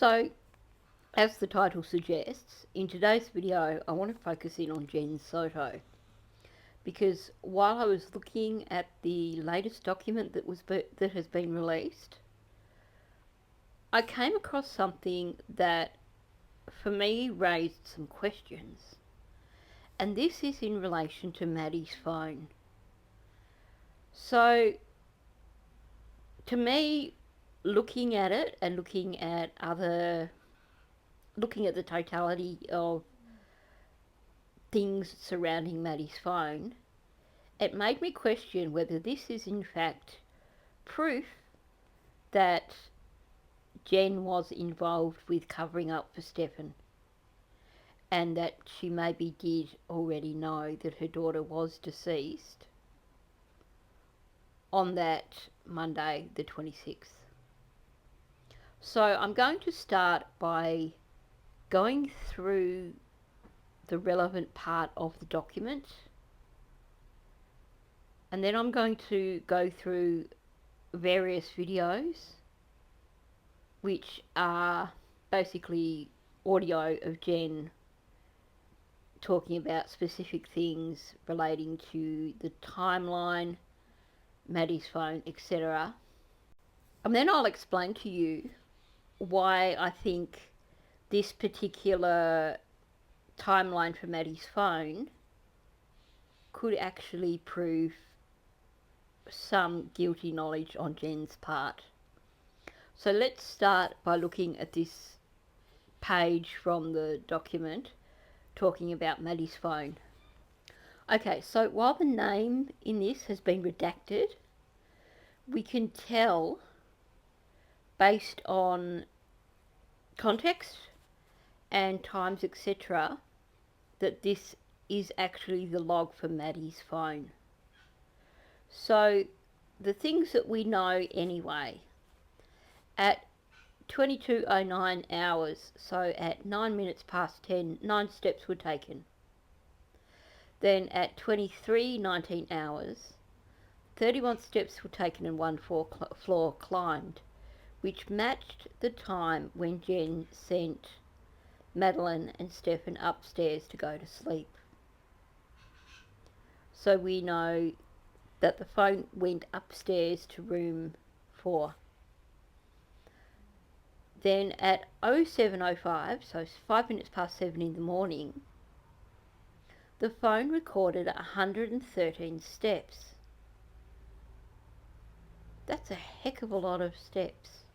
So, as the title suggests, in today's video I want to focus in on Jenn's photo, because while I was looking at the latest document that has been released, I came across something that for me raised some questions, and this is in relation to Maddie's phone. So to me, looking at it and looking at the totality of things surrounding Maddie's phone, it made me question whether this is in fact proof that Jenn was involved with covering up for Stefan, and that she maybe did already know that her daughter was deceased on that Monday the 26th. So I'm going to start by going through the relevant part of the document, and then I'm going to go through various videos which are basically audio of Jenn talking about specific things relating to the timeline, Maddie's phone, etc. And then I'll explain to you why I think this particular timeline for Maddie's phone could actually prove some guilty knowledge on Jenn's part. So let's start by looking at this page from the document talking about Maddie's phone. Okay, so while the name in this has been redacted, we can tell based on context and times, etc., that this is actually the log for Maddie's phone. So the things that we know anyway, at 22:09 hours, so at 9 minutes past 10, 9 steps were taken. Then at 23:19 hours, 31 steps were taken and 1 floor climbed, which matched the time when Jenn sent Madeline and Stefan upstairs to go to sleep. So we know that the phone went upstairs to room 4. Then at 07:05, so 5 minutes past 7 in the morning, the phone recorded 113 steps. That's a heck of a lot of steps.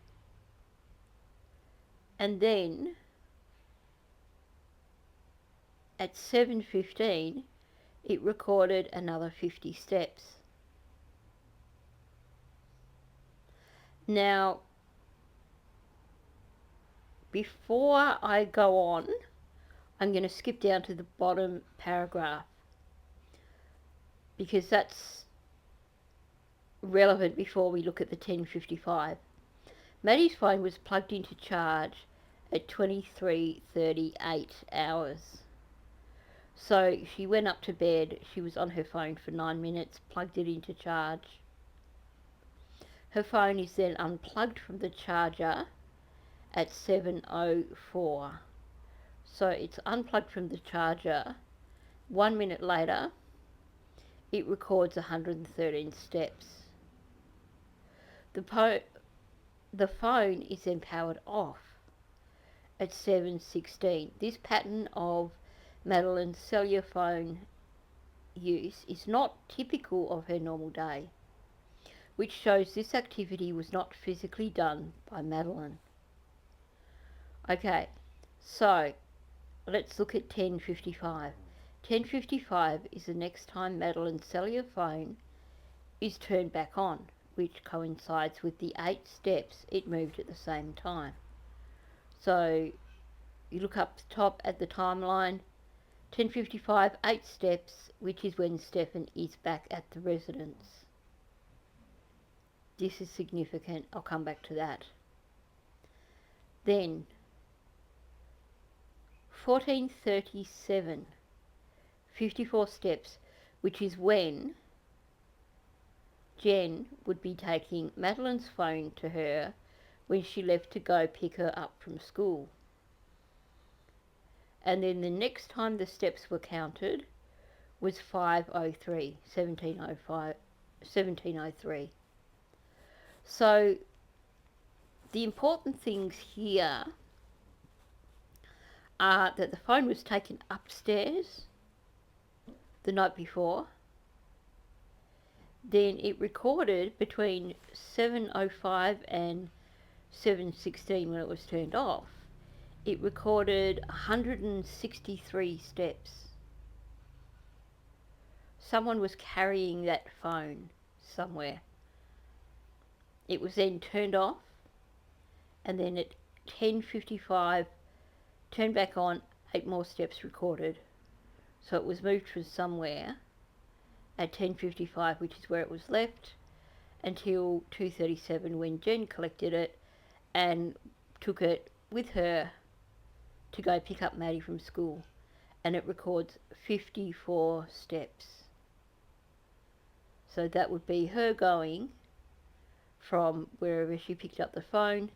And then at 7:15, it recorded another 50 steps. Now, before I go on, I'm going to skip down to the bottom paragraph, because that's relevant before we look at the 10:55. Maddie's phone was plugged into charge at 23:38 hours. So she went up to bed, she was on her phone for 9 minutes, plugged it into charge. Her phone is then unplugged from the charger at 7:04. So it's unplugged from the charger. 1 minute later, it records 113 steps. The phone is then powered off at 7:16. This pattern of Madeline's cellular phone use is not typical of her normal day, which shows this activity was not physically done by Madeline. Okay, so let's look at 10:55. 10:55 is the next time Madeline's cellular phone is turned back on, which coincides with the 8 steps it moved at the same time. So you look up the top at the timeline, 10:55, 8 steps, which is when Stefan is back at the residence. This is significant. I'll come back to that. Then 14:37, 54 steps, which is when Jenn would be taking Madeline's phone to her when she left to go pick her up from school. And then the next time the steps were counted was 5:03, 17:03. So the important things here are that the phone was taken upstairs the night before. Then it recorded between 7:05 and 7:16 when it was turned off. It recorded 163 steps. Someone was carrying that phone somewhere. It was then turned off, and then at 10:55 turned back on, 8 more steps recorded. So it was moved from somewhere at 10:55, which is where it was left, until 2:37 when Jenn collected it and took it with her to go pick up Maddie from school, and it records 54 steps. So that would be her going from wherever she picked up the phone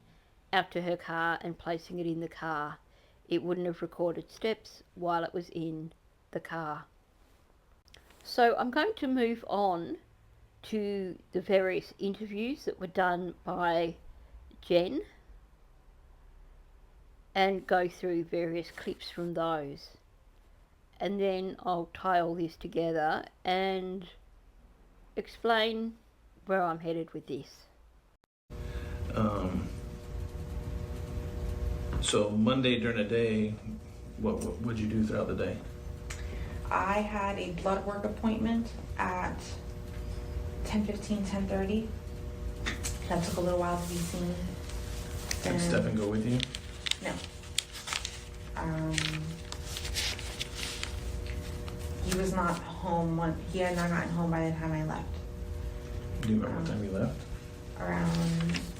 out to her car and placing it in the car. It wouldn't have recorded steps while it was in the car. So I'm going to move on to the various interviews that were done by Jenn and go through various clips from those. And then I'll tie all this together and explain where I'm headed with this. So Monday during the day, what would you do throughout the day? I had a blood work appointment at 10:15, 10:30. That took a little while to be seen. Did Stephen go with you? No. He was not home. He had not gotten home by the time I left. Do you remember what time you left? Around,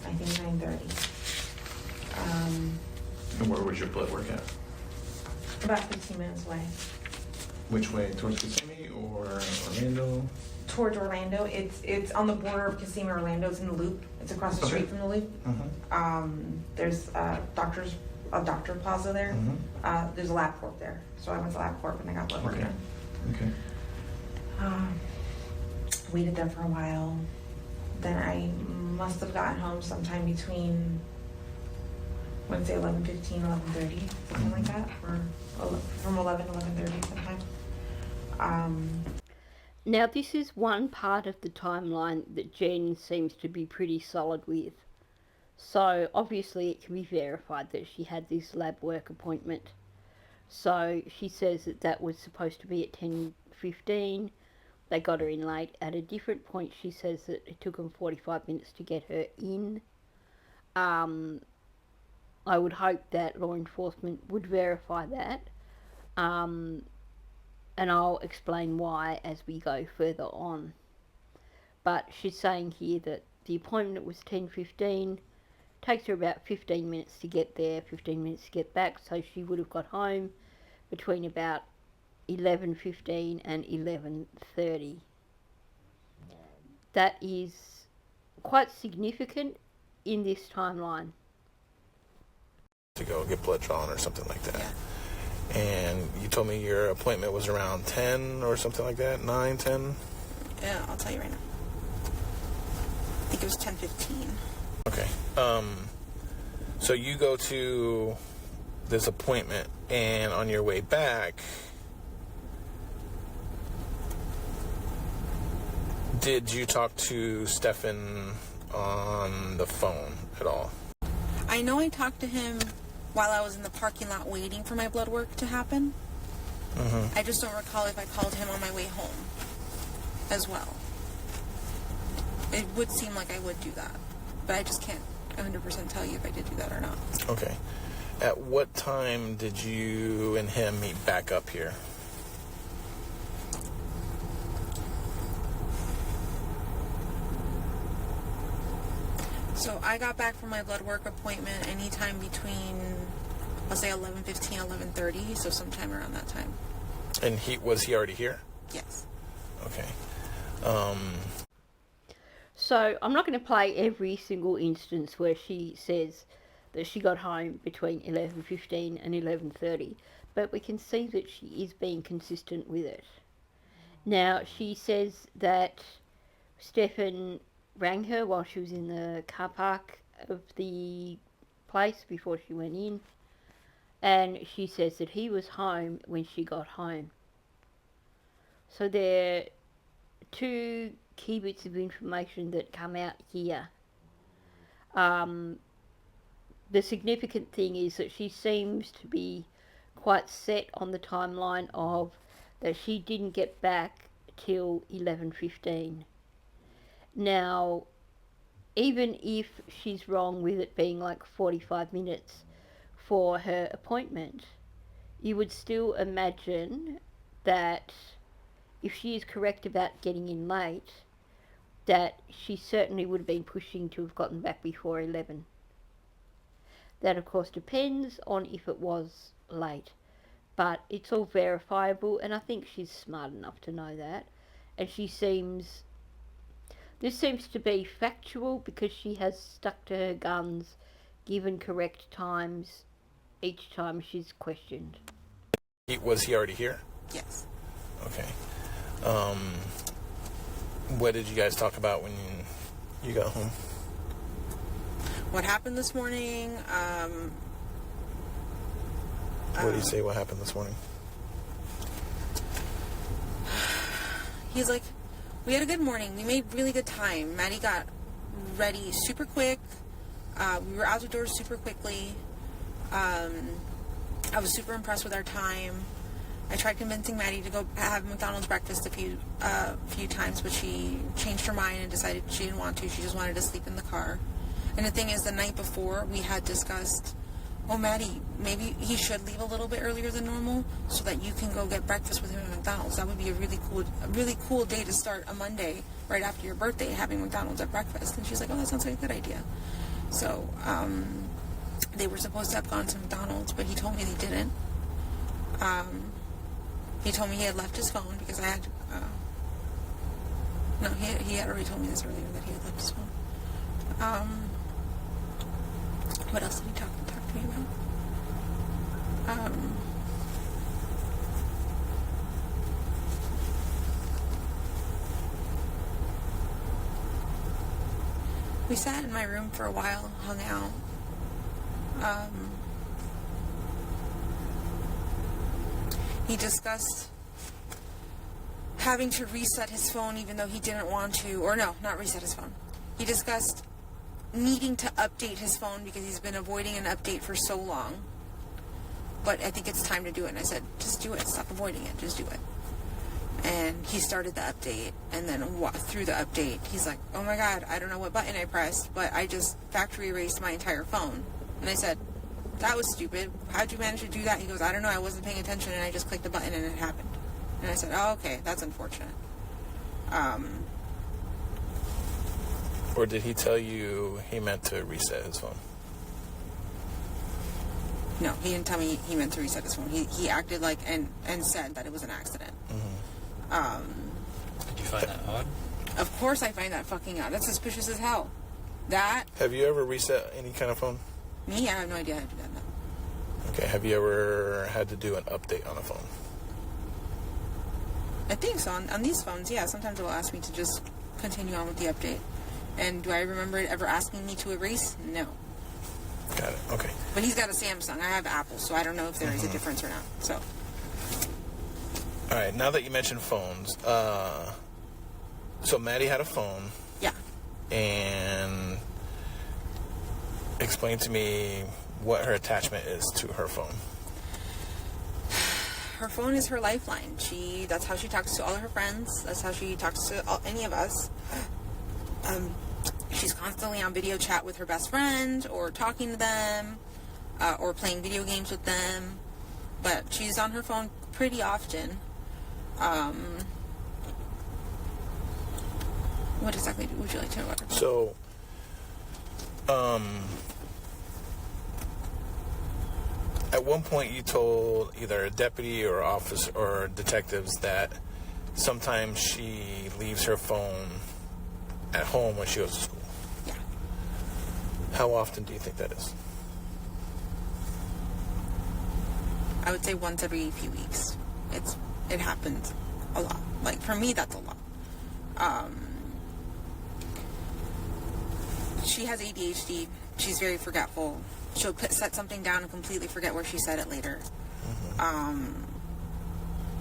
I think, 9:30. And where was your blood work at? About 15 minutes away. Which way? Towards Kissimmee or Orlando? Towards Orlando. It's on the border of Kissimmee, Orlando. It's in the Loop. It's across the street from the Loop. There's a doctor plaza there. There's a LabCorp there. So I went to LabCorp and I got blood work done. Okay. Waited there for a while. Then I must have gotten home sometime between, I would say 11:15, 11:30, something like that, or from 11 to 11:30 sometime. Now this is one part of the timeline that Jenn seems to be pretty solid with. So obviously it can be verified that she had this lab work appointment. So she says that that was supposed to be at 10:15. They got her in late. At a different point she says that it took them 45 minutes to get her in. I would hope that law enforcement would verify that. And I'll explain why as we go further on. But she's saying here that the appointment was 10:15. Takes her about 15 minutes to get there, 15 minutes to get back, so she would have got home between about 11:15 and 11:30. That is quite significant in this timeline. To go get blood drawn or something like that. Yeah. And you told me your appointment was around 10 or something like that? 9, 10? Yeah, I'll tell you right now. I think it was 10:15. Okay. So you go to this appointment, and on your way back, did you talk to Stephen on the phone at all? I know I talked to him while I was in the parking lot waiting for my blood work to happen. I just don't recall if I called him on my way home as well. It would seem like I would do that, but I just can't 100% tell you if I did do that or not. Okay. At what time did you and him meet back up here? So I got back from my blood work appointment anytime between, I'll say 11:15, 11:30, so sometime around that time. And was he already here? Yes. Okay. So I'm not going to play every single instance where she says that she got home between 11:15 and 11:30, but we can see that she is being consistent with it. Now, she says that Stefan rang her while she was in the car park of the place before she went in, and she says that he was home when she got home. So there are two key bits of information that come out here. The significant thing is that she seems to be quite set on the timeline of that she didn't get back till 11:15. Now, even if she's wrong with it being like 45 minutes for her appointment, you would still imagine that if she is correct about getting in late, that she certainly would have been pushing to have gotten back before 11. That, of course, depends on if it was late, but it's all verifiable, and I think she's smart enough to know that. And this seems to be factual because she has stuck to her guns, given correct times each time she's questioned. Was he already here? Yes. Okay. What did you guys talk about when you got home? What happened this morning? What did he say? What happened this morning? He's like, we had a good morning. We made really good time. Maddie got ready super quick. We were out the door super quickly. I was super impressed with our time. I tried convincing Maddie to go have McDonald's breakfast a few times, but she changed her mind and decided she didn't want to. She just wanted to sleep in the car. And the thing is, the night before, we had discussed, oh, Maddie, maybe he should leave a little bit earlier than normal so that you can go get breakfast with him at McDonald's. That would be a really cool day to start a Monday right after your birthday, having McDonald's at breakfast. And she's like, oh, that sounds like a good idea. So they were supposed to have gone to McDonald's, but he told me they didn't. He told me he had left his phone because I had... no, he had already told me this earlier, that he had left his phone. What else did he talk to me about? We sat in my room for a while, hung out. He discussed having to reset his phone even though he didn't want to, or no, not reset his phone. He discussed needing to update his phone because he's been avoiding an update for so long. But I think it's time to do it. And I said, just do it. Stop avoiding it. Just do it. And he started the update. And then through the update, he's like, oh my God, I don't know what button I pressed, but I just factory erased my entire phone. And I said, that was stupid. How'd you manage to do that? He goes, I don't know. I wasn't paying attention and I just clicked the button and it happened. And I said, oh, okay. That's unfortunate. Or did he tell you he meant to reset his phone? No, he didn't tell me he meant to reset his phone. He acted like and said that it was an accident. Did you find that odd? Of course I find that fucking odd. That's suspicious as hell. That... Have you ever reset any kind of phone? Me? I have no idea how to do that now. Okay, have you ever had to do an update on a phone? I think so. On these phones, yeah. Sometimes it will ask me to just continue on with the update. And do I remember it ever asking me to erase? No. Got it. Okay. But he's got a Samsung. I have Apple, so I don't know if there is a difference or not. So. All right. Now that you mentioned phones, so Maddie had a phone. Yeah. And explain to me what her attachment is to her phone. Her phone is her lifeline. That's how she talks to all of her friends. That's how she talks to any of us. She's constantly on video chat with her best friend, or talking to them, or playing video games with them. But she's on her phone pretty often. What exactly would you like to know about her phone? So, at one point you told either a deputy or officer or detectives that sometimes she leaves her phone at home when she goes to school. Yeah. How often do you think that is? I would say once every few weeks. It happens a lot. Like, for me, that's a lot. She has ADHD. She's very forgetful. She'll set something down and completely forget where she said it later.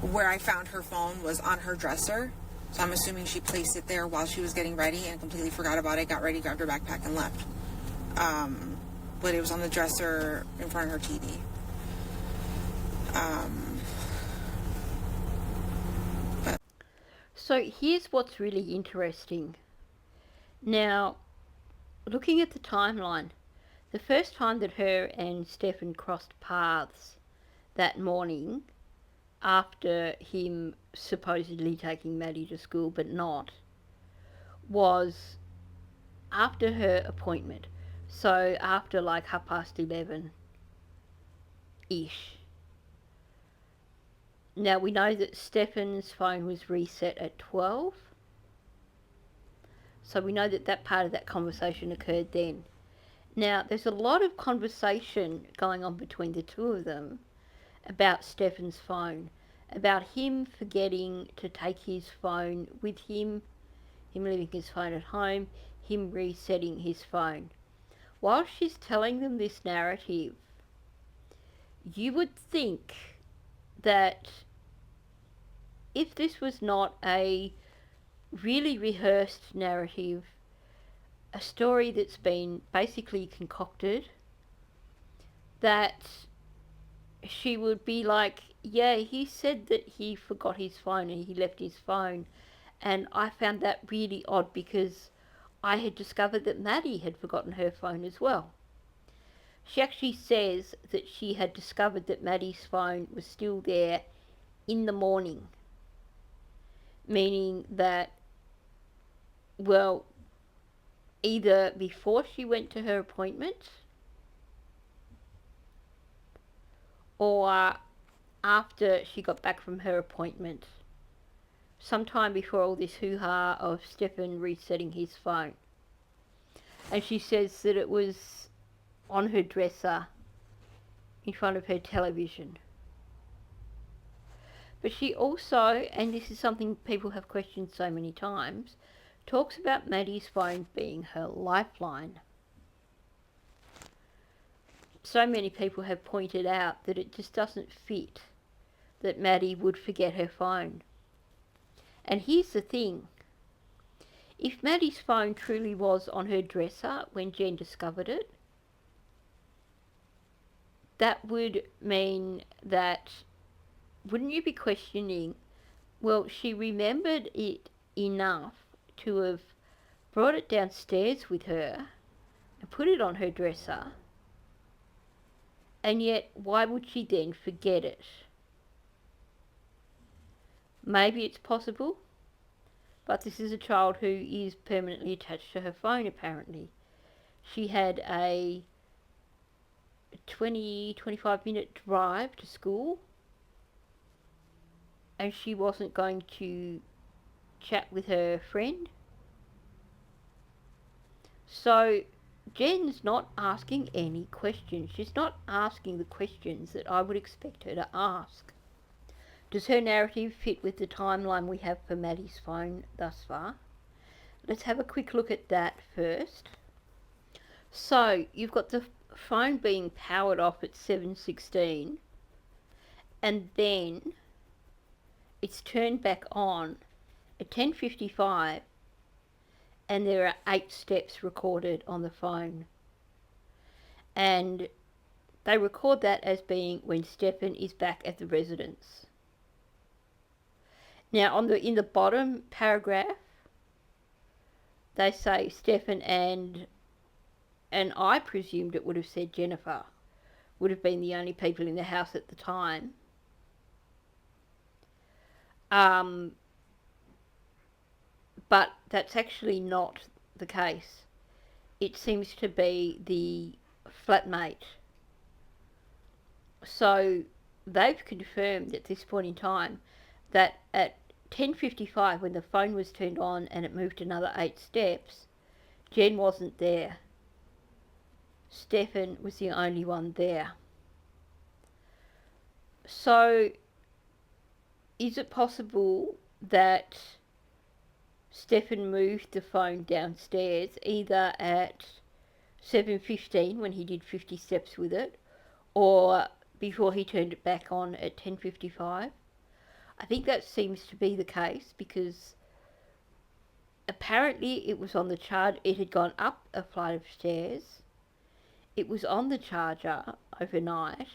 Where I found her phone was on her dresser. So I'm assuming she placed it there while she was getting ready and completely forgot about it, got ready, grabbed her backpack, and left. But it was on the dresser in front of her TV. So here's what's really interesting. Now, looking at the timeline, the first time that her and Stefan crossed paths that morning, after him supposedly taking Maddie to school but not, was after her appointment. So after like 11:30-ish. Now we know that Stefan's phone was reset at 12. So we know that that part of that conversation occurred then. Now there's a lot of conversation going on between the two of them about Stefan's phone, about him forgetting to take his phone with him leaving his phone at home, him resetting his phone. While she's telling them this narrative, you would think that if this was not a really rehearsed narrative, a story that's been basically concocted, that she would be like, yeah, he said that he forgot his phone and he left his phone, and I found that really odd because I had discovered that Maddie had forgotten her phone as well. She actually says that she had discovered that Maddie's phone was still there in the morning, meaning that, well, either before she went to her appointment or after she got back from her appointment, sometime before all this hoo-ha of Stefan resetting his phone. And she says that it was on her dresser in front of her television. But she also, and this is something people have questioned so many times, talks about Maddie's phone being her lifeline. So many people have pointed out that it just doesn't fit that Maddie would forget her phone. And here's the thing. If Maddie's phone truly was on her dresser when Jenn discovered it, that would mean that, wouldn't you be questioning, well, she remembered it enough to have brought it downstairs with her and put it on her dresser, and yet why would she then forget it? Maybe it's possible, but this is a child who is permanently attached to her phone apparently. She had a 20-25 minute drive to school, and she wasn't going to chat with her friend. So Jen's not asking any questions. She's not asking the questions that I would expect her to ask. Does her narrative fit with the timeline we have for Maddie's phone thus far? Let's have a quick look at that first. So you've got the phone being powered off at 7:16, and then it's turned back on at 10:55, and there are 8 steps recorded on the phone. And they record that as being when Stefan is back at the residence. Now, in the bottom paragraph, they say Stefan and I presumed it would have said Jennifer, would have been the only people in the house at the time. But that's actually not the case. It seems to be the flatmate. So they've confirmed at this point in time that at 10:55, when the phone was turned on and it moved another 8 steps, Jenn wasn't there. Stefan was the only one there. So, is it possible that Stefan moved the phone downstairs either at 7:15 when he did 50 steps with it, or before he turned it back on at 10:55? I think that seems to be the case, because apparently it was on the charge. It had gone up a flight of stairs. It was on the charger overnight.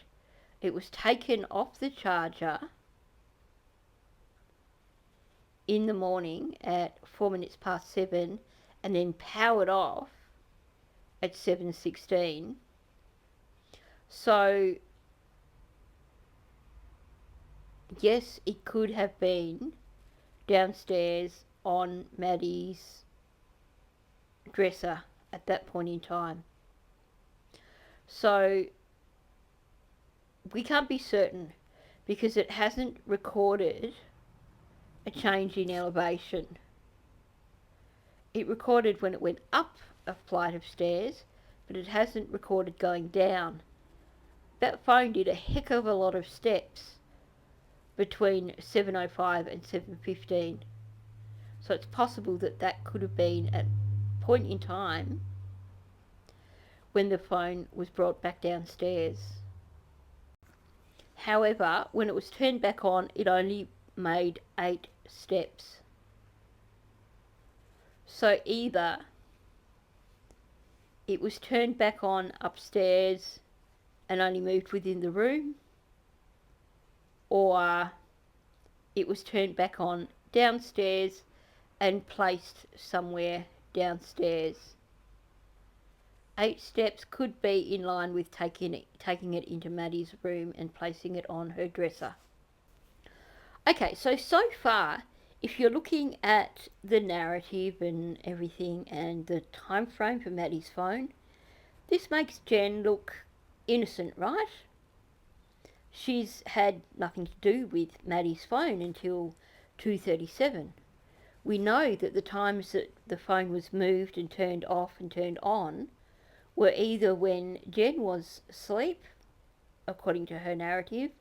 It was taken off the charger in the morning at 7:04, and then powered off at 7:16. So, yes, it could have been downstairs on Maddie's dresser at that point in time. So, we can't be certain, because it hasn't recorded a change in elevation. It recorded when it went up a flight of stairs, but it hasn't recorded going down. That phone did a heck of a lot of steps between 7:05 and 7:15. So it's possible that that could have been at a point in time when the phone was brought back downstairs. However, when it was turned back on, it only made 8 steps. So either it was turned back on upstairs and only moved within the room, or it was turned back on downstairs and placed somewhere downstairs. 8 steps could be in line with taking it into Maddie's room and placing it on her dresser. Okay, so far, if you're looking at the narrative and everything and the time frame for Maddie's phone, this makes Jenn look innocent, right? She's had nothing to do with Maddie's phone until 2:37. We know that the times that the phone was moved and turned off and turned on were either when Jenn was asleep, according to her narrative,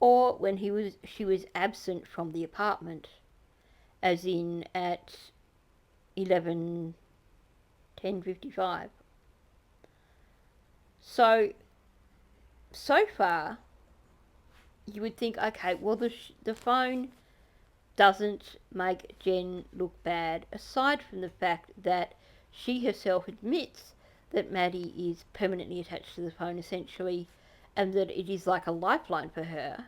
or when she was absent from the apartment, as in at 10:55. So far, you would think, okay, well, the phone doesn't make Jenn look bad, aside from the fact that she herself admits that Maddie is permanently attached to the phone, essentially, and that it is like a lifeline for her.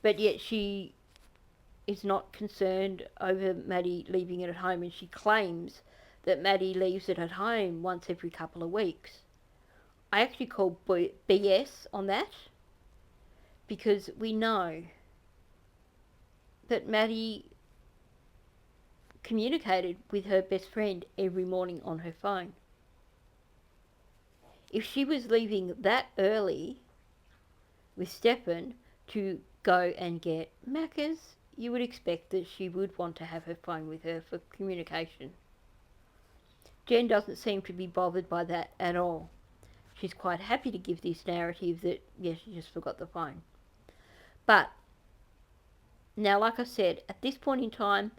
But yet she is not concerned over Maddie leaving it at home, and she claims that Maddie leaves it at home once every couple of weeks. I actually call BS on that, because we know that Maddie communicated with her best friend every morning on her phone. If she was leaving that early with Stefan to go and get Macca's, you would expect that she would want to have her phone with her for communication. Jenn doesn't seem to be bothered by that at all. She's quite happy to give this narrative that, yes, she just forgot the phone. But, now, like I said, at this point in time,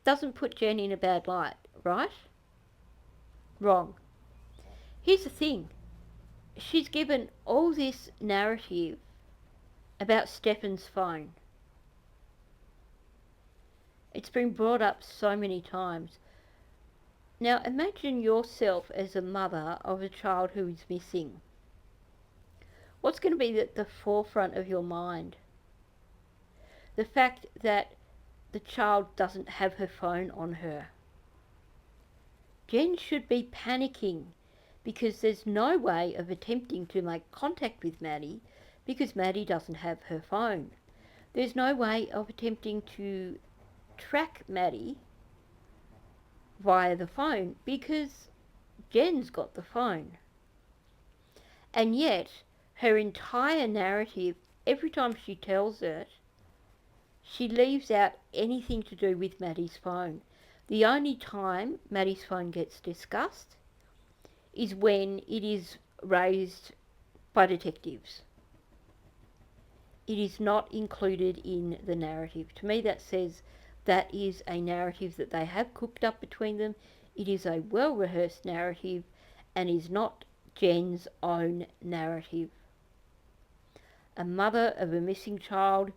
doesn't put Jenn in a bad light, right? Wrong. Here's the thing. She's given all this narrative about Stefan's phone. It's been brought up so many times. Now, imagine yourself as a mother of a child who is missing. What's going to be at the forefront of your mind? The fact that the child doesn't have her phone on her. Jenn should be panicking, because there's no way of attempting to make contact with Maddie because Maddie doesn't have her phone. There's no way of attempting to track Maddie via the phone because Jenn's got the phone. And yet, her entire narrative, every time she tells it, She leaves out anything to do with Maddie's phone. The only time Maddie's phone gets discussed is when it is raised by detectives. It is not included in the narrative. To me, that says that is a narrative that they have cooked up between them. It is a well-rehearsed narrative and is not Jenn's own narrative. A mother of a missing child,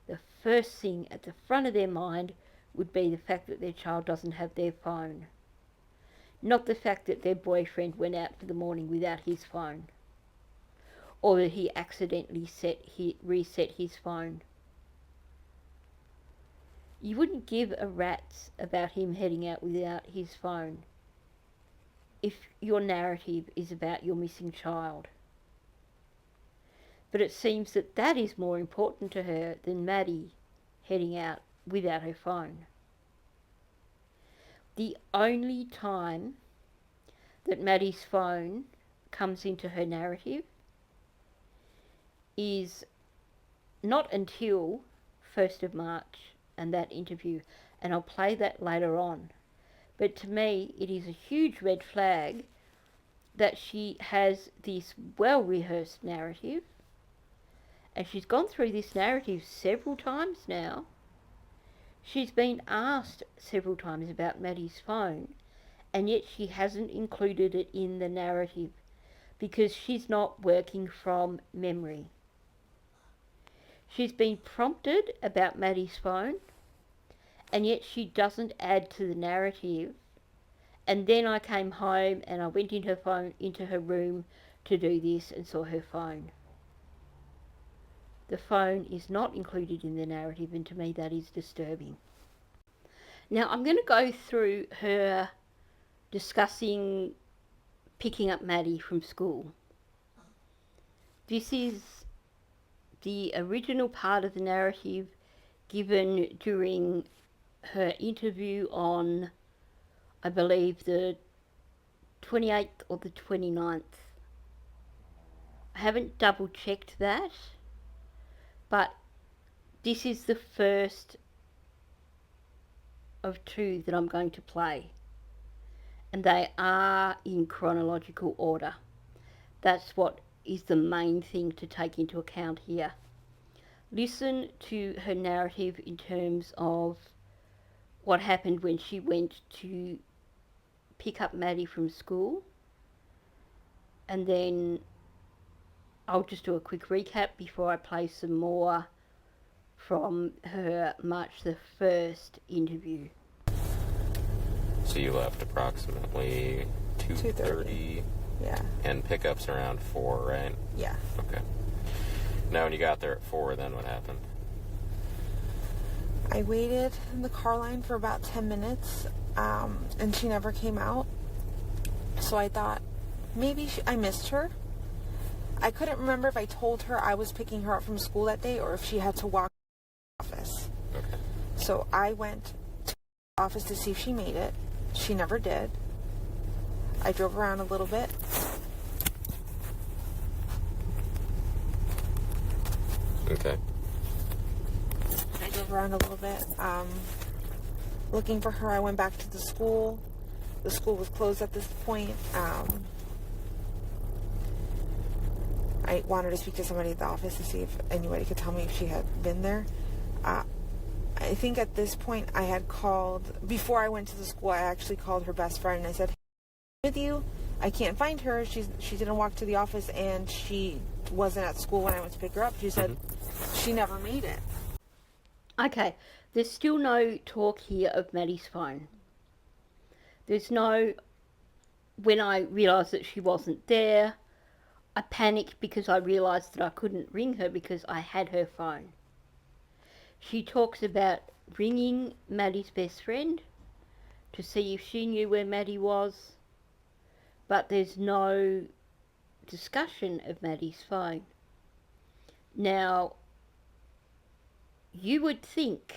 the first thing at the front of their mind would be the fact that their child doesn't have their phone. Not the fact that their boyfriend went out for the morning without his phone. Or that he accidentally reset his phone. You wouldn't give a rat's about him heading out without his phone if your narrative is about your missing child. But it seems that that is more important to her than Maddie heading out without her phone. The only time that Maddie's phone comes into her narrative is not until 1st of March and that interview, and I'll play that later on. But to me, it is a huge red flag that she has this well-rehearsed narrative, and she's gone through this narrative several times now. She's been asked several times about Maddie's phone, and yet she hasn't included it in the narrative because she's not working from memory. She's been prompted about Maddie's phone, and yet she doesn't add to the narrative. And then I came home and I went into her room to do this and saw her phone. The phone is not included in the narrative, and to me that is disturbing. Now I'm going to go through her discussing picking up Maddie from school. This is the original part of the narrative given during her interview on, I believe, the 28th or the 29th. I haven't double checked that, but this is the first of two that I'm going to play, and they are in chronological order. That's what is the main thing to take into account here. Listen to her narrative in terms of what happened when she went to pick up Maddie from school, and then I'll just do a quick recap before I play some more from her March the 1st interview. So you left approximately 2:30. Yeah. And pickups around 4, right? Yeah. Okay. Now when you got there at 4, then what happened? I waited in the car line for about 10 minutes, and she never came out. So I thought maybe I missed her. I couldn't remember if I told her I was picking her up from school that day or if she had to walk to the office. Okay. So I went to the office to see if she made it. She never did. I drove around a little bit. Okay. I drove around a little bit, looking for her. I went back to the school. The school was closed at this point. I wanted to speak to somebody at the office to see if anybody could tell me if she had been there. I think at this point I had called, before I went to the school, I actually called her best friend and I said, "Hey, with you, I can't find her. She didn't walk to the office and she wasn't at school when I went to pick her up." She said she never made it. Okay, there's still no talk here of Maddie's phone. There's no, when I realised that she wasn't there, I panicked because I realised that I couldn't ring her because I had her phone. She talks about ringing Maddie's best friend to see if she knew where Maddie was, but there's no discussion of Maddie's phone. Now, you would think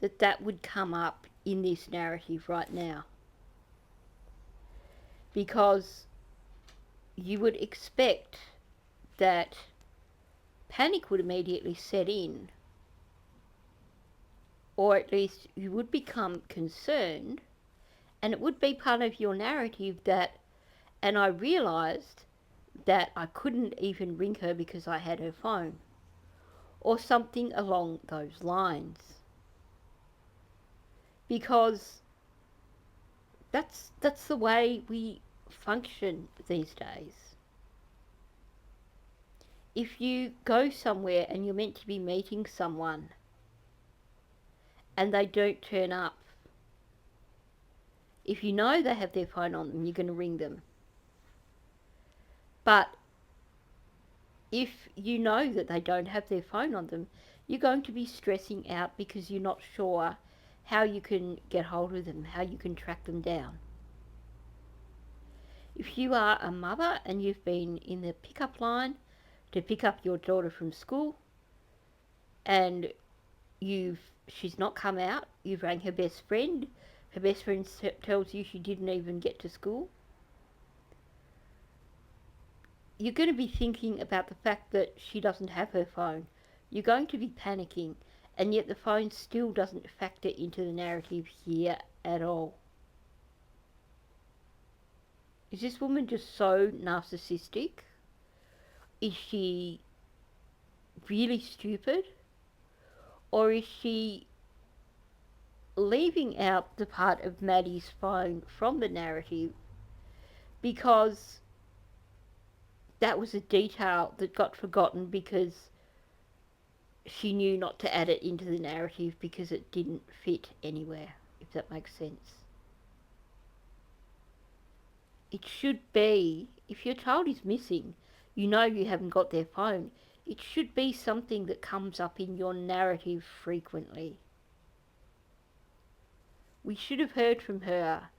that that would come up in this narrative right now, because you would expect that panic would immediately set in or at least you would become concerned, and it would be part of your narrative that, and I realised that I couldn't even ring her because I had her phone, or something along those lines. Because that's the way we function these days. If you go somewhere and you're meant to be meeting someone and they don't turn up, if you know they have their phone on them, you're going to ring them. But if you know that they don't have their phone on them, you're going to be stressing out because you're not sure how you can get hold of them, how you can track them down. If you are a mother and you've been in the pickup line to pick up your daughter from school and she's not come out, you've rang her best friend tells you she didn't even get to school, you're going to be thinking about the fact that she doesn't have her phone. You're going to be panicking, and yet the phone still doesn't factor into the narrative here at all. Is this woman just so narcissistic? Is she really stupid? Or is she leaving out the part of Maddie's phone from the narrative because that was a detail that got forgotten because she knew not to add it into the narrative because it didn't fit anywhere, if that makes sense? It should be, if your child is missing, you know you haven't got their phone, it should be something that comes up in your narrative frequently. We should have heard from her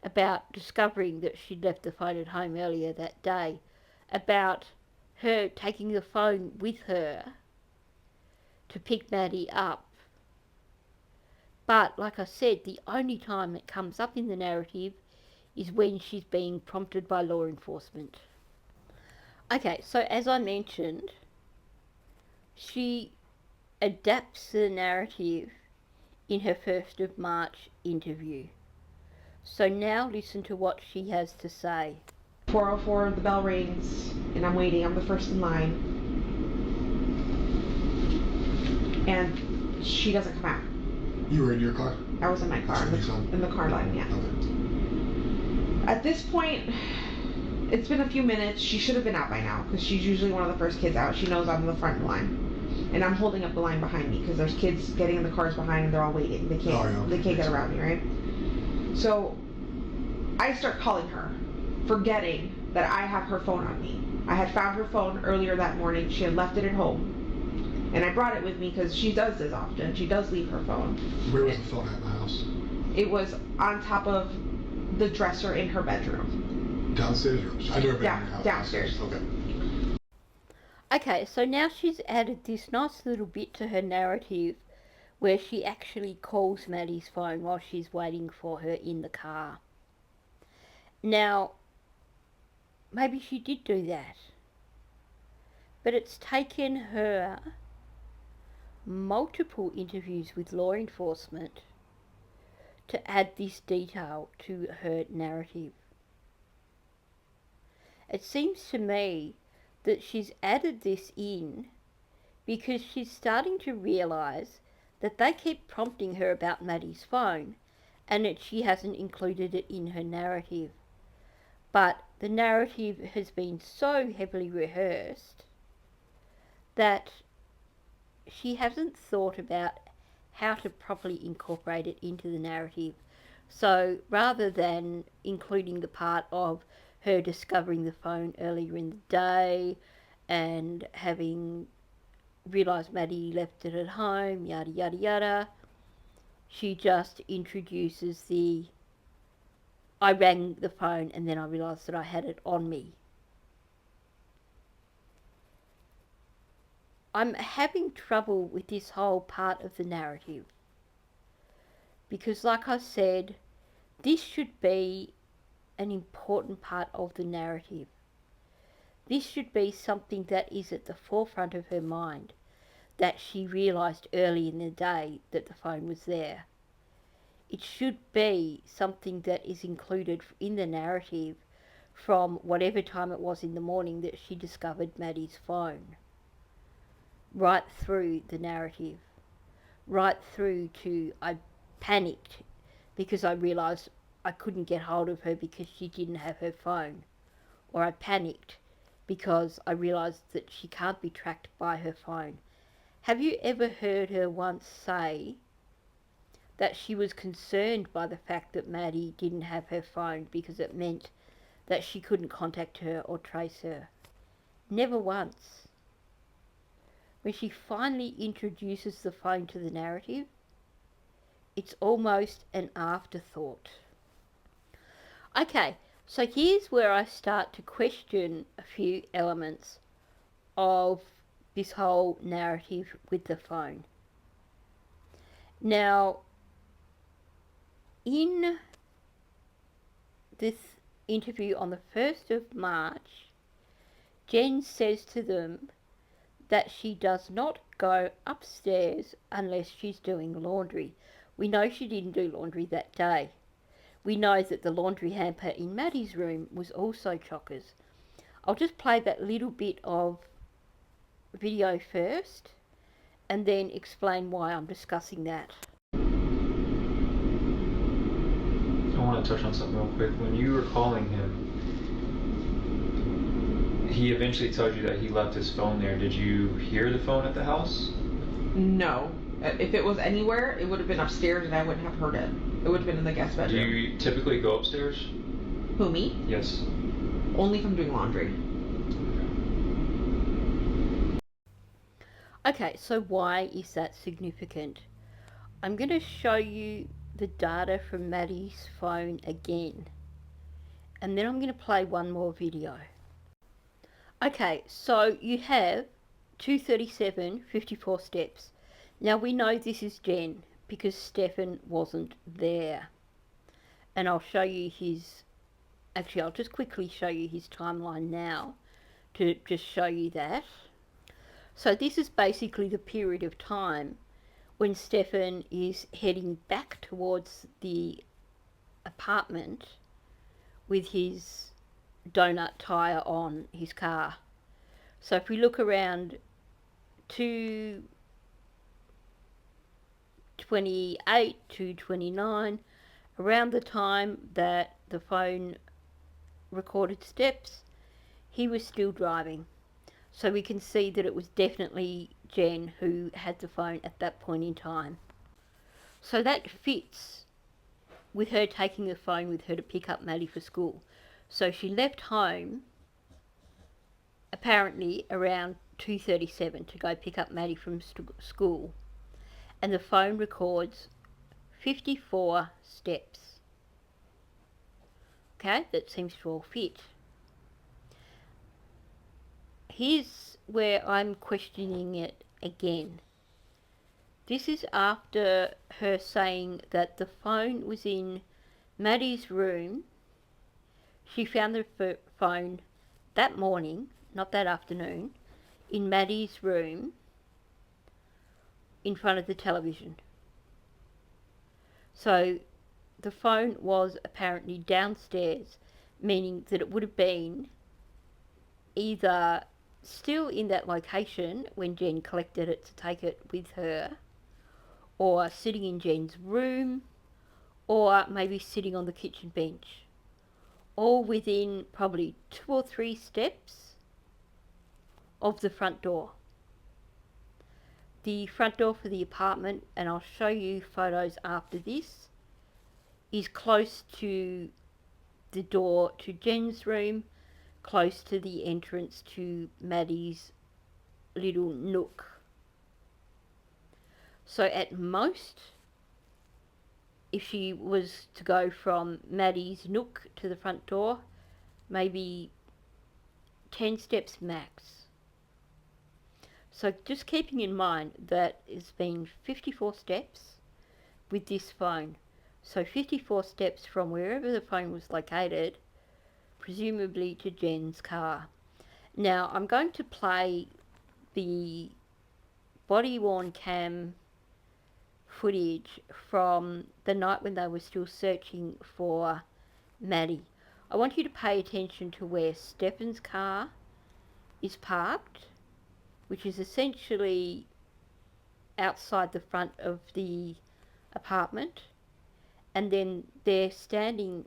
about discovering that she'd left the phone at home earlier that day, about her taking the phone with her to pick Maddie up. But, like I said, the only time it comes up in the narrative is when she's being prompted by law enforcement. Okay, so as I mentioned, she adapts the narrative in her 1st of March interview. So now listen to what she has to say. 4:04, the bell rings, and I'm waiting. I'm the first in line. And she doesn't come out. You were in your car? I was in my car, in the car line, yeah. Okay. At this point, it's been a few minutes. She should have been out by now, because she's usually one of the first kids out. She knows I'm in the front line. And I'm holding up the line behind me, because there's kids getting in the cars behind and they're all waiting. They can't get around me, right? So, I start calling her, forgetting that I have her phone on me. I had found her phone earlier that morning. She had left it at home. And I brought it with me because she does this often. She does leave her phone. Where was the phone at in the house? It was on top of the dresser in her bedroom. Downstairs? I've never been in your house. Downstairs. Okay. Okay, so now she's added this nice little bit to her narrative where she actually calls Maddie's phone while she's waiting for her in the car. Now, maybe she did do that, but it's taken her multiple interviews with law enforcement to add this detail to her narrative. It seems to me that she's added this in because she's starting to realise that they keep prompting her about Maddie's phone and that she hasn't included it in her narrative. But the narrative has been so heavily rehearsed that she hasn't thought about how to properly incorporate it into the narrative. So rather than including the part of her discovering the phone earlier in the day and having realised Maddie left it at home, yada yada yada, she just introduces the I rang the phone and then I realised that I had it on me. I'm having trouble with this whole part of the narrative because, like I said, this should be an important part of the narrative. This should be something that is at the forefront of her mind. that she realised early in the day that the phone was there. It should be something that is included in the narrative from whatever time it was in the morning that she discovered Maddie's phone. Right through the narrative. Right through to I panicked because I realised I couldn't get hold of her because she didn't have her phone. Or I panicked because I realised that she can't be tracked by her phone. Have you ever heard her once say that she was concerned by the fact that Maddie didn't have her phone because it meant that she couldn't contact her or trace her? Never once. When she finally introduces the phone to the narrative, it's almost an afterthought. Okay, so here's where I start to question a few elements of this whole narrative with the phone. Now, in this interview on the 1st of March, Jenn says to them that she does not go upstairs unless she's doing laundry. We know she didn't do laundry that day. We know that the laundry hamper in Maddie's room was also Chockers. I'll just play that little bit of video first and then explain why I'm discussing that. I want to touch on something real quick. When you were calling him, he eventually told you that he left his phone there. Did you hear the phone at the house? No. If it was anywhere, it would have been upstairs and I wouldn't have heard it. It would have been in the guest Do bedroom. you typically go upstairs? Who, me? Yes. Only if I'm doing laundry. Okay, so why is that significant? I'm going to show you the data from Maddie's phone again. And then I'm going to play one more video. Okay, so you have 237, 54 steps. Now we know this is Jenn because Stefan wasn't there. And I'll show you his... Actually, I'll just quickly show you his timeline now to just show you that. So this is basically the period of time when Stefan is heading back towards the apartment with his donut tyre on his car. So if we look around 2:28, 2:29, around the time that the phone recorded steps, he was still driving. So we can see that it was definitely Jenn who had the phone at that point in time. So that fits with her taking the phone with her to pick up Maddie for school. So she left home apparently around 2:37 to go pick up Maddie from school. And the phone records 54 steps. Okay, that seems to all fit. Here's where I'm questioning it again. This is after her saying that the phone was in Maddie's room. She found the phone that morning, not that afternoon, in Maddie's room in front of the television. So the phone was apparently downstairs, meaning that it would have been either still in that location when Jenn collected it to take it with her, or sitting in Jenn's room, or maybe sitting on the kitchen bench, all within probably 2 or 3 steps of the front door. The front door for the apartment, and I'll show you photos after this, is close to the door to Jenn's room, close to the entrance to Maddie's little nook. So at most, if she was to go from Maddie's nook to the front door, maybe 10 steps max. So just keeping in mind that it's been 54 steps with this phone. So 54 steps from wherever the phone was located, presumably to Jenn's car. Now I'm going to play the body-worn cam footage from the night when they were still searching for Maddie. I want you to pay attention to where Stefan's car is parked, which is essentially outside the front of the apartment, and then they're standing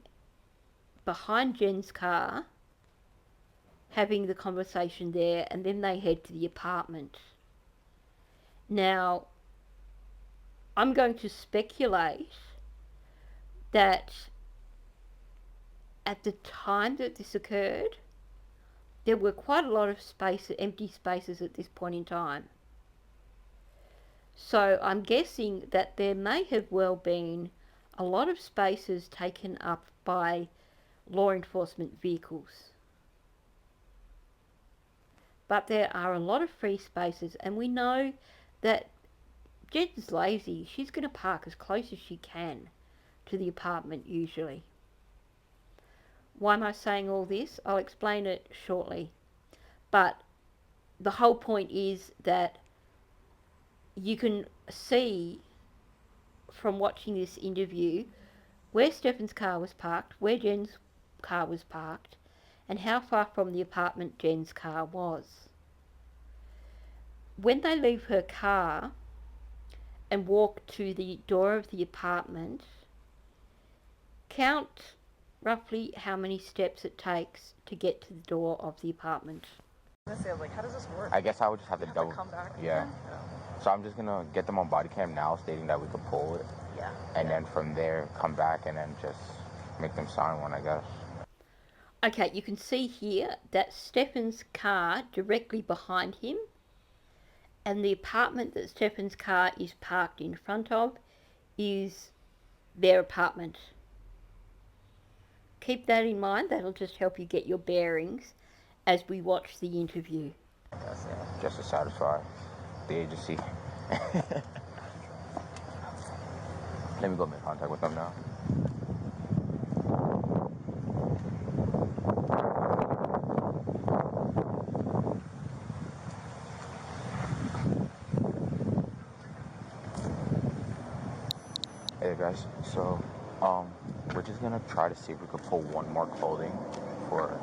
behind Jenn's car having the conversation there, and then they head to the apartment. Now, I'm going to speculate that at the time that this occurred, there were quite a lot of empty spaces at this point in time. So I'm guessing that there may have well been a lot of spaces taken up by law enforcement vehicles. But there are a lot of free spaces, and we know that Jenn's lazy. She's going to park as close as she can to the apartment usually. Why am I saying all this? I'll explain it shortly. But the whole point is that you can see from watching this interview where Stefan's car was parked, where Jenn's car was parked, and how far from the apartment Jenn's car was. When they leave her car and walk to the door of the apartment, count roughly how many steps it takes to get to the door of the apartment. I was like, how does this work? I guess I would just have to double. Come back Yeah. again? So I'm just gonna get them on body cam now, stating that we could pull it. Yeah. And then from there, come back and then just make them sign one, I guess. Okay, you can see here that Stefan's car directly behind him, and the apartment that Stefan's car is parked in front of is their apartment. Keep that in mind. That'll just help you get your bearings as we watch the interview. Just to satisfy the agency. Let me go make contact with them now. Hey guys, so we're just gonna try to see if we could pull one more clothing for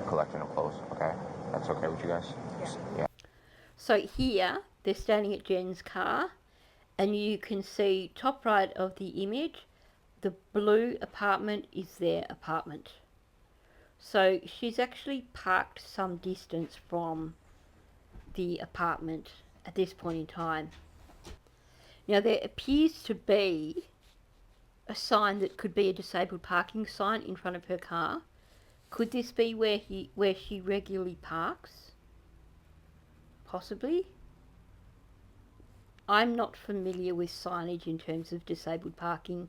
collection of clothes, okay? That's okay with you guys? Yeah. So here, they're standing at Jenn's car, and you can see top right of the image, the blue apartment is their apartment. So she's actually parked some distance from the apartment at this point in time. Now there appears to be a sign that could be a disabled parking sign in front of her car. Could this be where she regularly parks? Possibly. I'm not familiar with signage in terms of disabled parking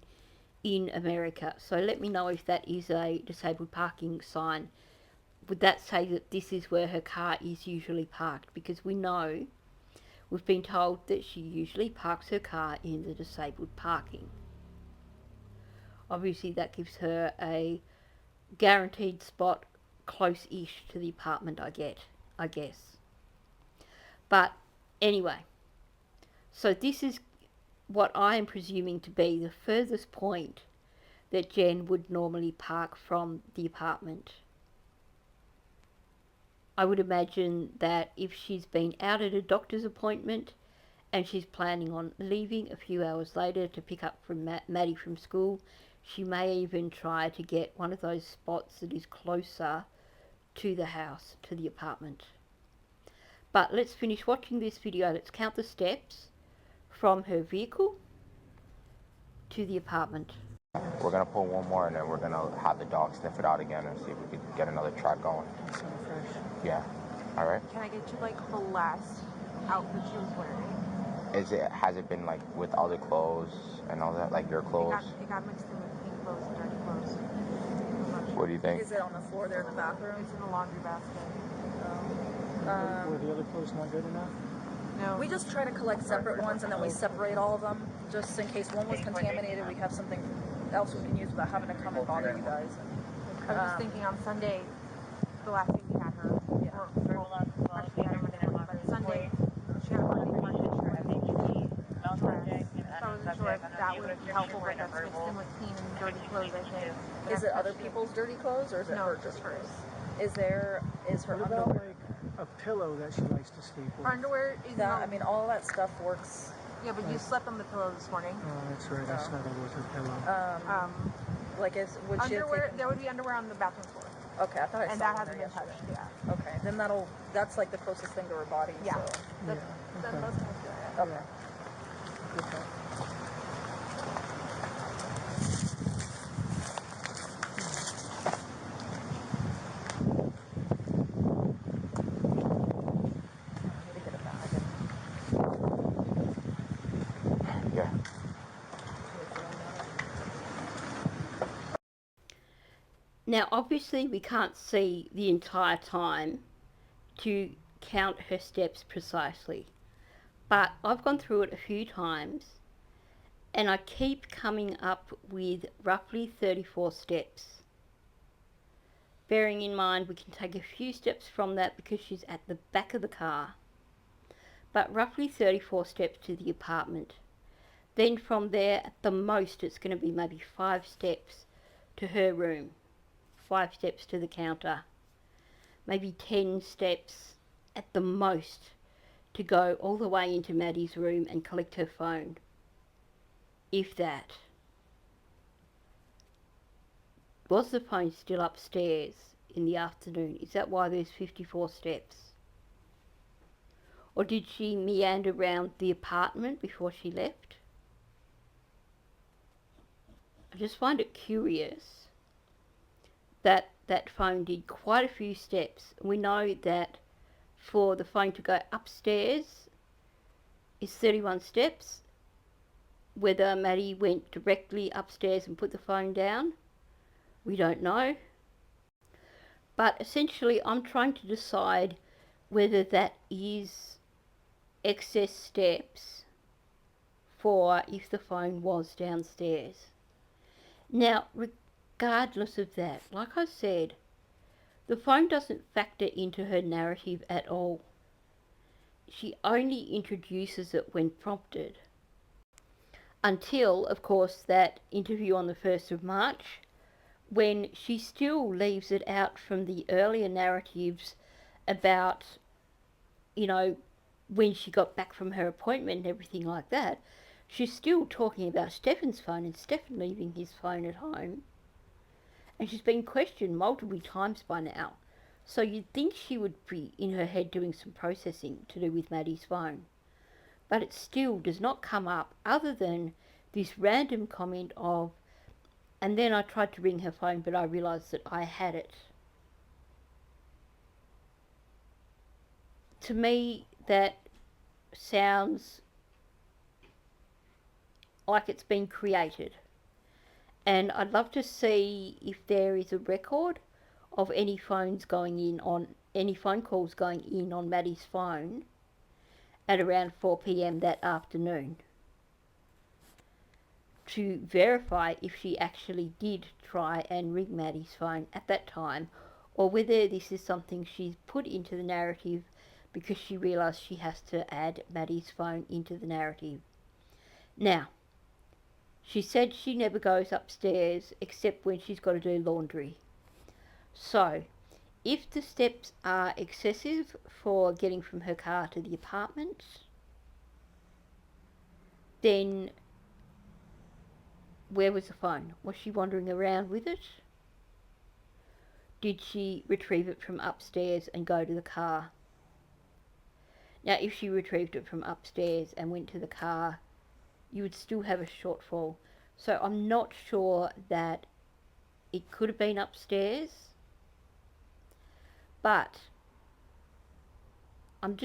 in America, so let me know if that is a disabled parking sign. Would that say that this is where her car is usually parked? Because we know, we've been told that she usually parks her car in the disabled parking. Obviously that gives her a guaranteed spot close-ish to the apartment, I guess. But anyway, so this is what I am presuming to be the furthest point that Jenn would normally park from the apartment. I would imagine that if she's been out at a doctor's appointment and she's planning on leaving a few hours later to pick up from Maddie from school, she may even try to get one of those spots that is closer to the house, to the apartment. But let's finish watching this video. Let's count the steps from her vehicle to the apartment. We're gonna pull one more and then we're gonna have the dog sniff it out again and see if we can get another track going. So fresh. Yeah. All right. Can I get you like the last outfit she was wearing? Has it been like with other clothes and all that, like your clothes? It got mixed in with clean clothes and dirty clothes. What do you think? Is it on the floor there in the bathroom? It's in the laundry basket. Were the other clothes not good enough? No. We just try to collect separate ones and then we separate all of them, just in case one was contaminated. We have something else we can use without having to come and bother you guys. I was just thinking on Sunday, the last week we had her. Yeah. Actually, we had her Monday, but Sunday she had a not sure if that would be helpful, but that's mixed in with clean and dirty clothes, I think. Is it other people's dirty clothes or is it No, her just dirty hers. clothes? Is her What about underwear? like a pillow that she likes to sleep with? Her underwear is That, I mean, all that stuff works. yeah, but you slept on the pillow this morning. Oh, that's right. I snuggled with her pillow. Like, would she have Underwear, taken... there would be underwear on the bathroom floor. Okay, I thought I And saw that one hasn't there been touched, yesterday. yeah. Okay, then that's like the closest thing to her body. Yeah. So. That's, Yeah, okay. those things, yeah. Okay. Okay. Yeah. Now, obviously, we can't see the entire time to count her steps precisely, but I've gone through it a few times and I keep coming up with roughly 34 steps. Bearing in mind we can take a few steps from that because she's at the back of the car, but roughly 34 steps to the apartment. Then from there, at the most, it's going to be maybe 5 steps to her room, 5 steps to the counter, maybe 10 steps at the most to go all the way into Maddie's room and collect her phone, if that. Was the phone still upstairs in the afternoon? Is that why there's 54 steps? Or did she meander around the apartment before she left? I just find it curious that that phone did quite a few steps. We know that for the phone to go upstairs is 31 steps. Whether Maddie went directly upstairs and put the phone down, we don't know. But essentially I'm trying to decide whether that is excess steps for if the phone was downstairs. Now, regardless of that, like I said, the phone doesn't factor into her narrative at all. She only introduces it when prompted. Until, of course, that interview on the 1st of March, when she still leaves it out from the earlier narratives about, you know, when she got back from her appointment and everything like that. She's still talking about Stefan's phone and Stefan leaving his phone at home. And she's been questioned multiple times by now. So you'd think she would be in her head doing some processing to do with Maddie's phone. But it still does not come up other than this random comment of, and then I tried to ring her phone but I realised that I had it. To me, that sounds like it's been created. And I'd love to see if there is a record of any phone calls going in on Maddie's phone at around 4 p.m. that afternoon to verify if she actually did try and ring Maddie's phone at that time, or whether this is something she's put into the narrative because she realised she has to add Maddie's phone into the narrative. Now, she said she never goes upstairs except when she's got to do laundry. So, if the steps are excessive for getting from her car to the apartment, then where was the phone? Was she wandering around with it? Did she retrieve it from upstairs and go to the car? Now, if she retrieved it from upstairs and went to the car, you would still have a shortfall. So I'm not sure that it could have been upstairs, but I'm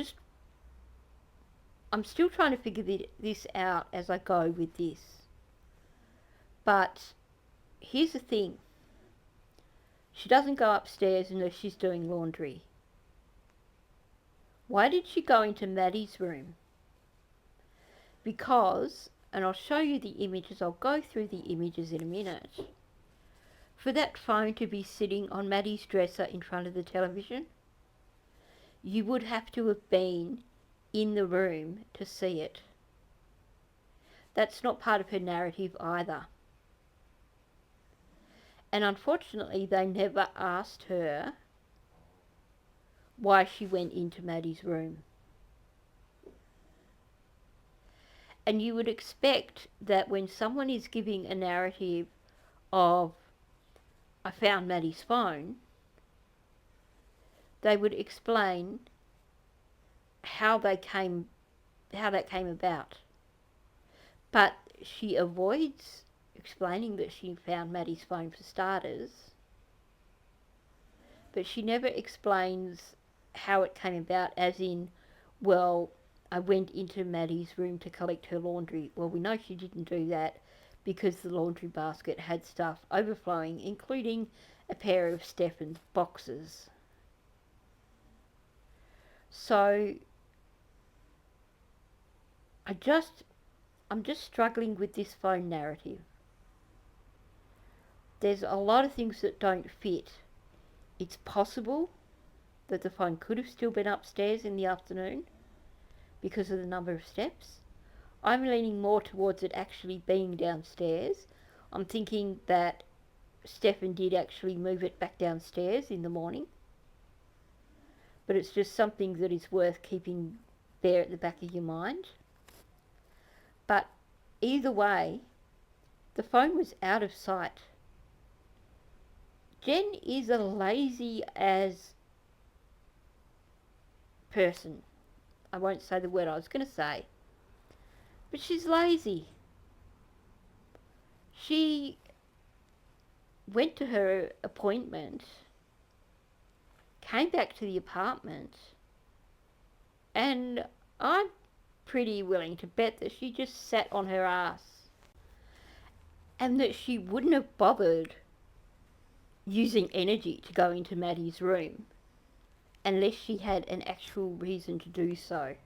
still trying to figure this out as I go with this. But here's the thing. She doesn't go upstairs unless she's doing laundry. Why did she go into Maddie's room? Because, and I'll show you the images, I'll go through the images in a minute, for that phone to be sitting on Maddie's dresser in front of the television, you would have to have been in the room to see it. that's not part of her narrative either. And unfortunately, they never asked her why she went into Maddie's room. And you would expect that when someone is giving a narrative of, I found Maddie's phone, they would explain how that came about. But she avoids explaining that she found Maddie's phone for starters, but she never explains how it came about, as in, well, I went into Maddie's room to collect her laundry. Well, we know she didn't do that because the laundry basket had stuff overflowing, including a pair of Stefan's boxes. So I'm just struggling with this phone narrative. There's a lot of things that don't fit. It's possible that the phone could have still been upstairs in the afternoon because of the number of steps. I'm leaning more towards it actually being downstairs. I'm thinking that Stefan did actually move it back downstairs in the morning, but it's just something that is worth keeping there at the back of your mind. But either way, the phone was out of sight. Jenn is a lazy as person. I won't say the word I was going to say, but she's lazy. She went to her appointment, came back to the apartment, and I'm pretty willing to bet that she just sat on her ass and that she wouldn't have bothered using energy to go into Maddie's room unless she had an actual reason to do so.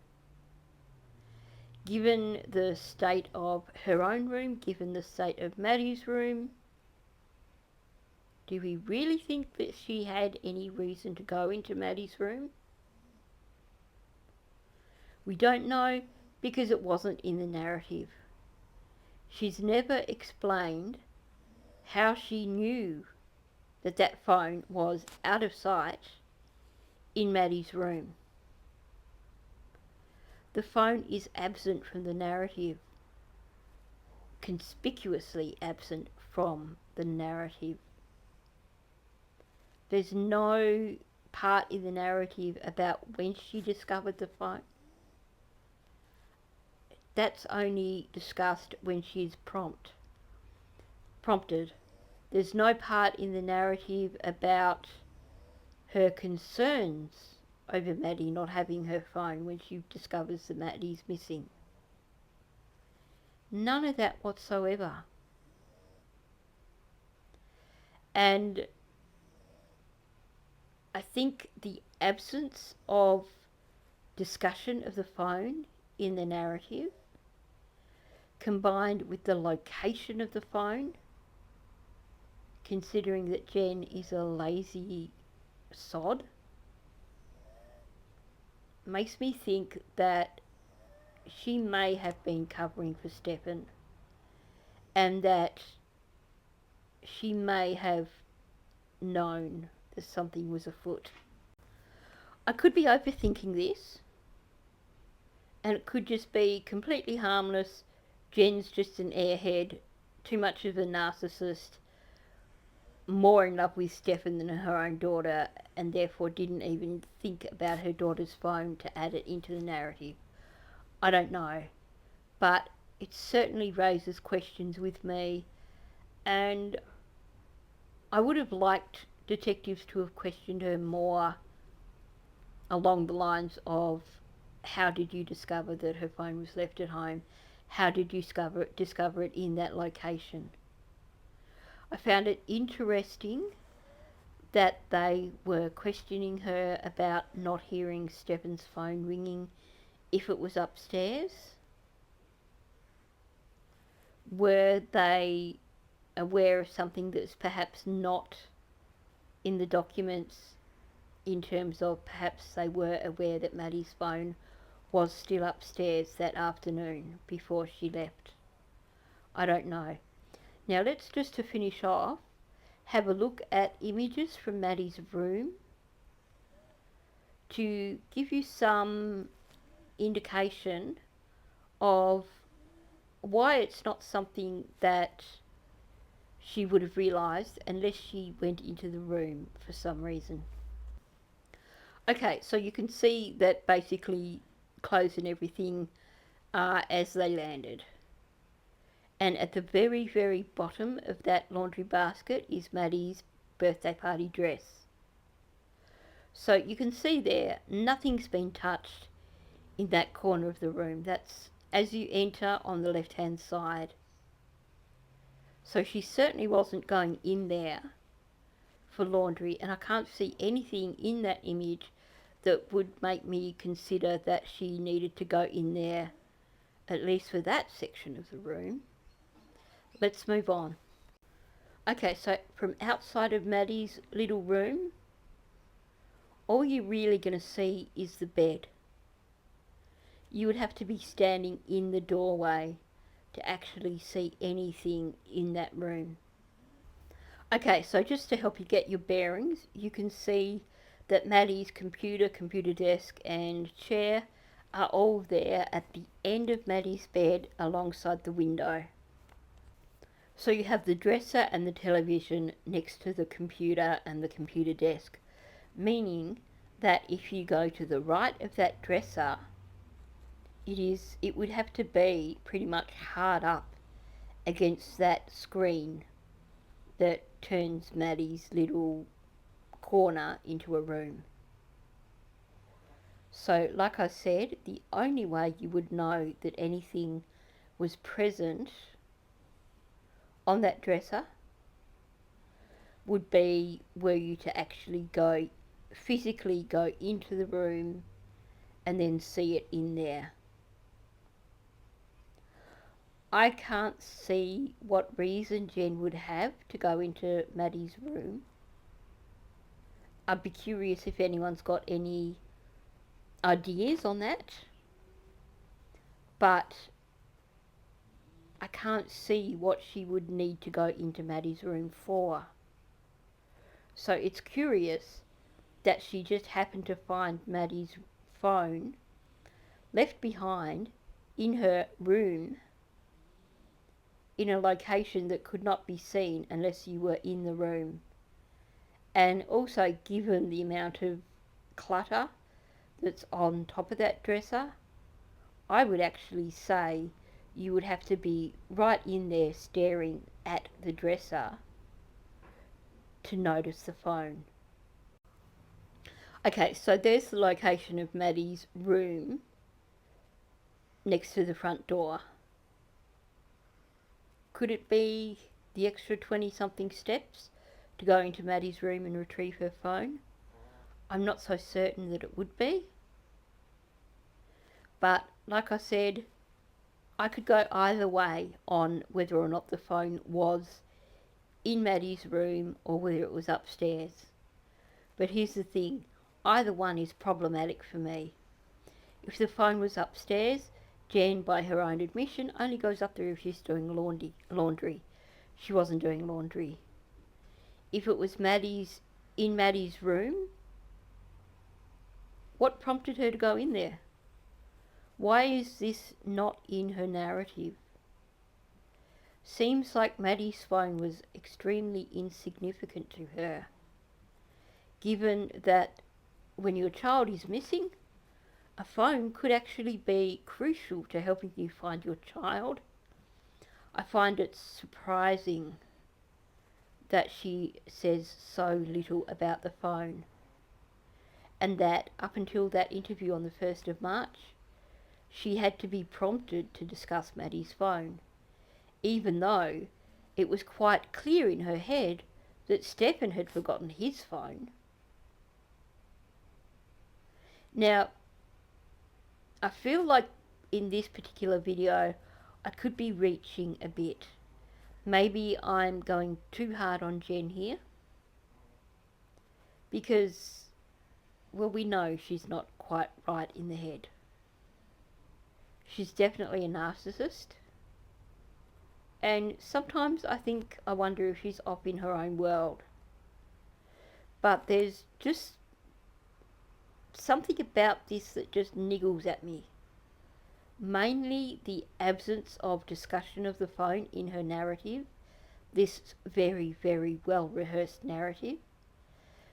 Given the state of her own room, given the state of Maddie's room, do we really think that she had any reason to go into Maddie's room? We don't know because it wasn't in the narrative. She's never explained how she knew that that phone was out of sight in Maddie's room. The phone is absent from the narrative, conspicuously absent from the narrative. There's no part in the narrative about when she discovered the phone. That's only discussed when she's prompted. There's no part in the narrative about her concerns over Maddie not having her phone when she discovers that Maddie's missing. None of that whatsoever. And I think the absence of discussion of the phone in the narrative, combined with the location of the phone, considering that Jenn is a lazy sod, makes me think that she may have been covering for Stefan and that she may have known that something was afoot. I could be overthinking this, and it could just be completely harmless. Jenn's just an airhead, too much of a narcissist, more in love with Stefan than her own daughter, and therefore didn't even think about her daughter's phone to add it into the narrative. I don't know, but it certainly raises questions with me, and I would have liked detectives to have questioned her more along the lines of, how did you discover that her phone was left at home? How did you discover it in that location? I found it interesting that they were questioning her about not hearing Stefan's phone ringing if it was upstairs. Were they aware of something that's perhaps not in the documents, in terms of perhaps they were aware that Maddie's phone was still upstairs that afternoon before she left? I don't know. Now let's just to finish off, have a look at images from Maddie's room to give you some indication of why it's not something that she would have realised unless she went into the room for some reason. Okay, so you can see that basically clothes and everything are as they landed. And at the very, very bottom of that laundry basket is Maddie's birthday party dress. So you can see there, nothing's been touched in that corner of the room. That's as you enter on the left-hand side. So she certainly wasn't going in there for laundry, and I can't see anything in that image that would make me consider that she needed to go in there, at least for that section of the room. Let's move on. Okay, so from outside of Maddie's little room, all you're really going to see is the bed. You would have to be standing in the doorway to actually see anything in that room. Okay, so just to help you get your bearings, you can see that Maddie's computer desk and chair are all there at the end of Maddie's bed alongside the window. So you have the dresser and the television next to the computer and the computer desk, meaning that if you go to the right of that dresser, it would have to be pretty much hard up against that screen that turns Maddie's little corner into a room. So like I said, the only way you would know that anything was present on that dresser would be were you to actually physically go into the room and then see it in there. I can't see what reason Jenn would have to go into Maddie's room. I'd be curious if anyone's got any ideas on that, but I can't see what she would need to go into Maddie's room for. So it's curious that she just happened to find Maddie's phone left behind in her room in a location that could not be seen unless you were in the room. And also, given the amount of clutter that's on top of that dresser, I would actually say you would have to be right in there staring at the dresser to notice the phone. Okay, so there's the location of Maddie's room next to the front door. Could it be the extra 20-something steps to go into Maddie's room and retrieve her phone? I'm not so certain that it would be. But like I said, I could go either way on whether or not the phone was in Maddie's room or whether it was upstairs. But here's the thing, either one is problematic for me. If the phone was upstairs, Jenn, by her own admission, only goes up there if she's doing laundry. She wasn't doing laundry. If it was in Maddie's room, what prompted her to go in there? Why is this not in her narrative? Seems like Maddie's phone was extremely insignificant to her, given that when your child is missing, a phone could actually be crucial to helping you find your child. I find it surprising that she says so little about the phone, and that up until that interview on the 1st of March, she had to be prompted to discuss Maddie's phone, even though it was quite clear in her head that Stefan had forgotten his phone. Now, I feel like in this particular video, I could be reaching a bit. Maybe I'm going too hard on Jenn here, because, well, we know she's not quite right in the head. She's definitely a narcissist, And sometimes I wonder if she's off in her own world. But there's just something about this that just niggles at me. Mainly the absence of discussion of the phone in her narrative, this very, very well rehearsed narrative.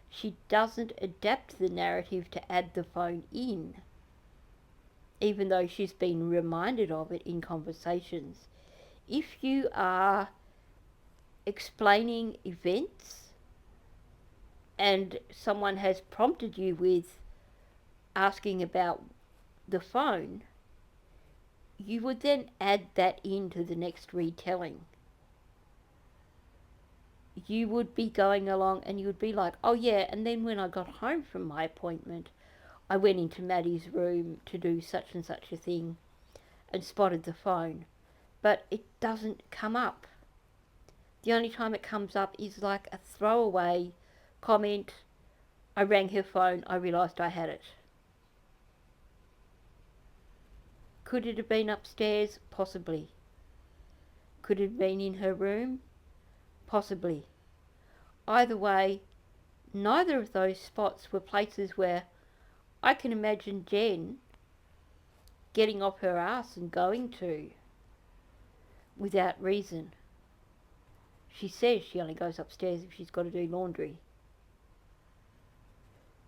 She doesn't adapt the narrative to add the phone in, even though she's been reminded of it in conversations. If you are explaining events and someone has prompted you with asking about the phone, you would then add that into the next retelling. You would be going along and you would be like, oh yeah, and then when I got home from my appointment, I went into Maddie's room to do such and such a thing and spotted the phone. But it doesn't come up. The only time it comes up is like a throwaway comment. I rang her phone, I realised I had it. Could it have been upstairs? Possibly. Could it have been in her room? Possibly. Either way, neither of those spots were places where I can imagine Jenn getting off her ass and going to without reason. She says she only goes upstairs if she's got to do laundry.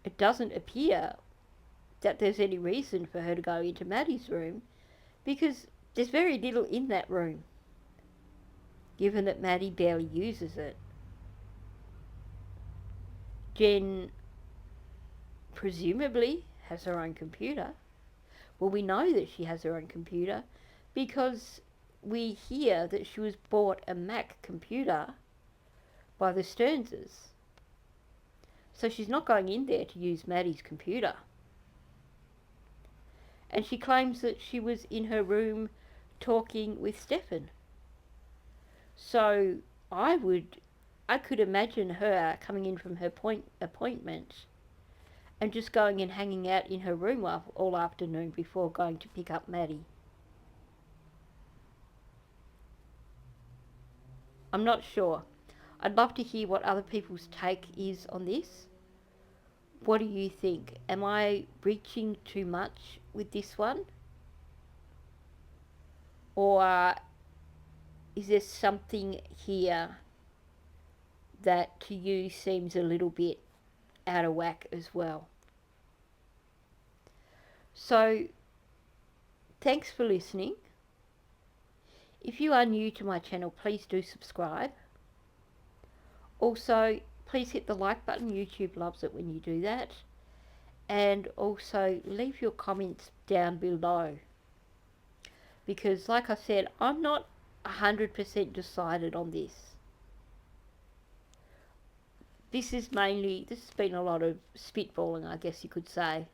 It doesn't appear that there's any reason for her to go into Maddie's room because there's very little in that room, given that Maddie barely uses it. Jenn presumably has her own computer. Well, we know that she has her own computer because we hear that she was bought a Mac computer by the Stearnses. So she's not going in there to use Maddie's computer. And she claims that she was in her room talking with Stefan. So I could imagine her coming in from her appointment and just going and hanging out in her room all afternoon before going to pick up Maddie. I'm not sure. I'd love to hear what other people's take is on this. What do you think? Am I reaching too much with this one? Or is there something here that to you seems a little bit out of whack as well? So, thanks for listening. If you are new to my channel, please do subscribe. Also, please hit the like button. YouTube loves it when you do that. And also, leave your comments down below. Because, like I said, I'm not 100% decided on this. This has been a lot of spitballing, I guess you could say.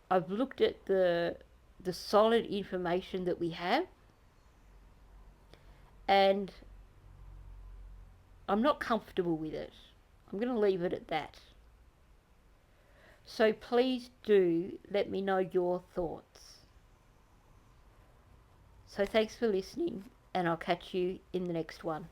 I've looked at the solid information that we have, and I'm not comfortable with it. I'm going to leave it at that. So please do let me know your thoughts. So thanks for listening, and I'll catch you in the next one.